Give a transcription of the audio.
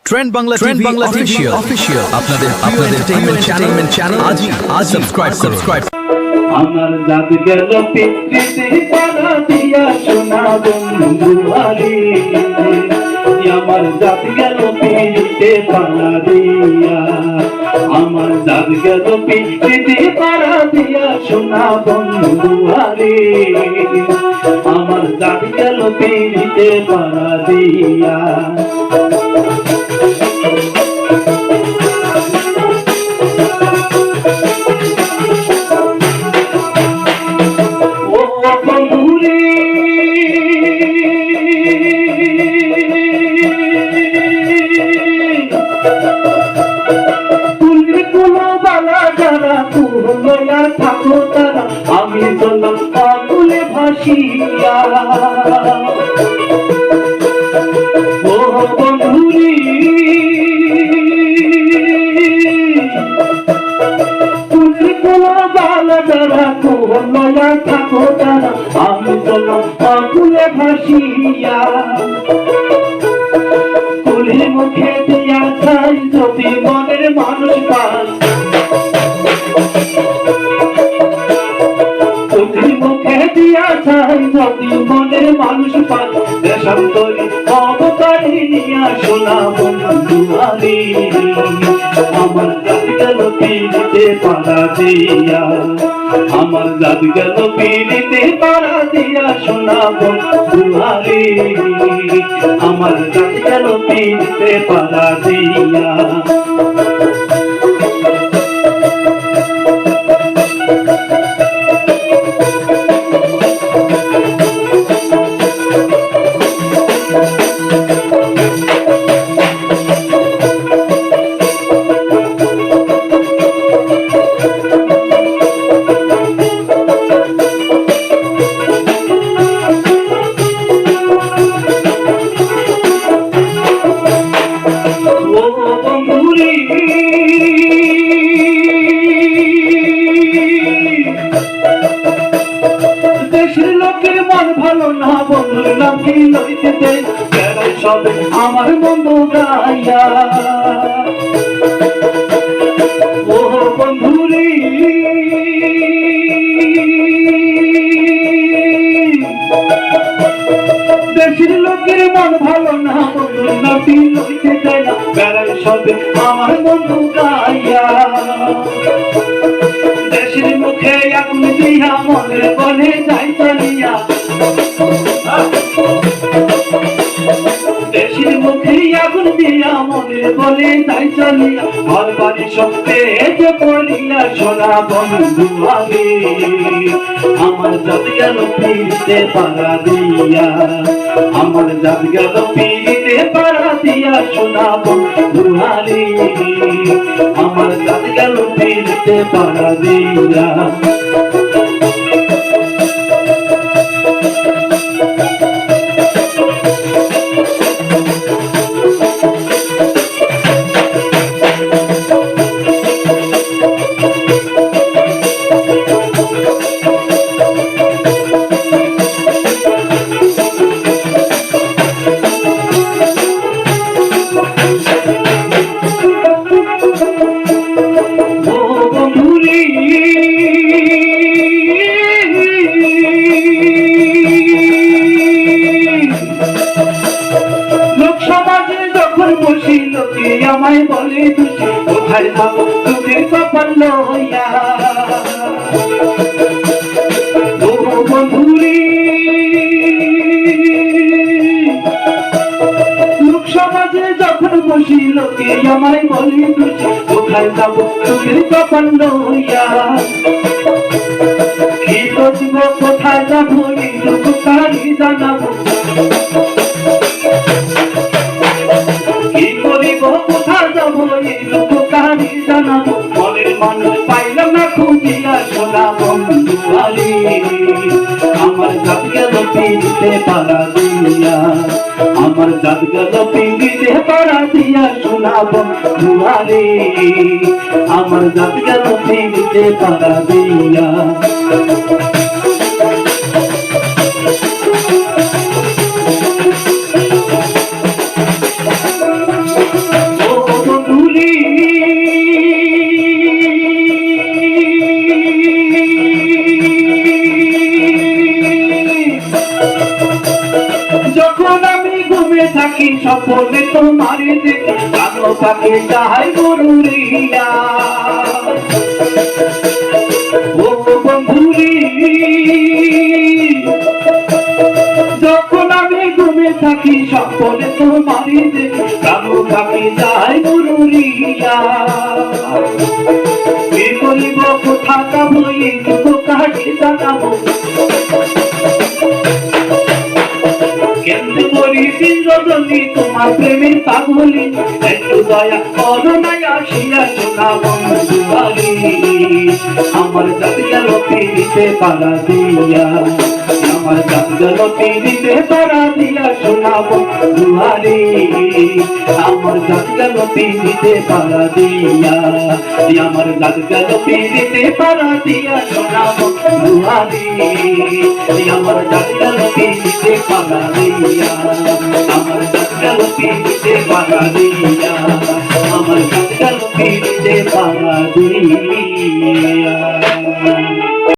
trend Bangla official আপনাদের entertainment channel আজ subscribe আমার জাত গেল পিতৃতে পাড়া দিয়া সোনা বন্ধু আরে আমার জাত গেল পিতৃতে পাড়া দিয়া আমার জাত গেল পিতৃতে পাড়া দিয়া সোনা বন্ধু আরে আমার জাত গেল পিতৃতে পাড়া দিয়া আমি চললাম আকুলে ভাসিয়া ও বন্ধুরি তুমি কোনো বালা যারা কোহলয়া থাকো তারা আমি চললাম আকুলে ভাসিয়া কুলের মুখে দিয়া খাই যদি মনের মানুষ পায় যদি মনের মানুষ পান দেশান্তরী অবতারি নিয়া সোনা বন্ধু আরে আমার জাত গেল পিড়িতে পাড়া দিয়া আমার জাত গেল পিড়িতে পাড়া দিয়া সোনা বন্ধু আরে আমার জাত গেল পিড়িতে পাড়া দিয়া দেশের লোকের মন ভালো না বন্ধুর নাম কি লইতে সবে আমার বন্ধু গাইয়া ও বন্ধুরি দেশের লোকের মন ভালো না বন্ধুর নাম কি লইতে চায় না বেড়াই সবে আমার বন্ধু গাইয়া দেশের মুখে আগুন দিয়া মনের বলে যাই চলিয়া দেশের মুখে আগুন দিয়া মনের বলে যাই চলিয়া ঘর বাড়ি সত্যে যে পড়িয়া সোনা বন্ধু আগে আমার জাত গেল পিড়িতে পাড়া দিয়া আমার জাত গেল পিড়িতে পাড়া দিয়া সোনা বন্ধু আগে আমার জাত গেল পিড়িতে পাড়া দিয়া আমায় বলে তুই কোথায় যাবো তোকে কপাল লইয়া ও বন্ধুরি লোক সমাজে যখন বসি লোকে আমায় বলে তুই কোথায় যাবো তোকে কপাল লইয়া কি করব কোথায় যাবো এই লোক কারি জানাবো কি করিব কোথায় যাবো এই লোক কারি জানাবো মনের মানুষ পাইলাম না খুঁজিয়া সোনা বন্ধু আরে আমার জাত গেল পিড়িতে পাড়া দিয়া আমার জাত গেল পিড়িতে পাড়া দিয়া সোনা বন্ধু আরে আমার জাত গেল পিড়িতে পাড়া দিয়া তোমারই দেখি কালো পাখি যাহাই মরুরিয়া ও বন্ধুরি যখন আমি ঘুমে থাকি স্বপ্নে তোমারই দেখি কালো পাখি যাহাই মরুরিয়া কি করিব কোথা যাবো এই দুঃখ কাকে জানাবো কেমনে করি দিন রজনী তোমার প্রেমের পাগলি একটু দয়া করো না আসিয়া শোনা বন্ধু আরে আমার জাত গেল পিড়িতে পাড়া দিয়া আমার জাত গেল পিড়িতে পাড়া দিয়া শোনা বন্ধু আরে আমার জাত গেল পিড়িতে পাড়া দিয়া আমার জাত গেল পিড়িতে পাড়া দিয়া শোনা বন্ধু আরে আমার জাত গেল পিড়িতে পাড়া দিয়া আমার জাত গেল পিড়িতে পাড়া দিয়া আমার জাত গেল পিড়িতে পাড়া দিয়া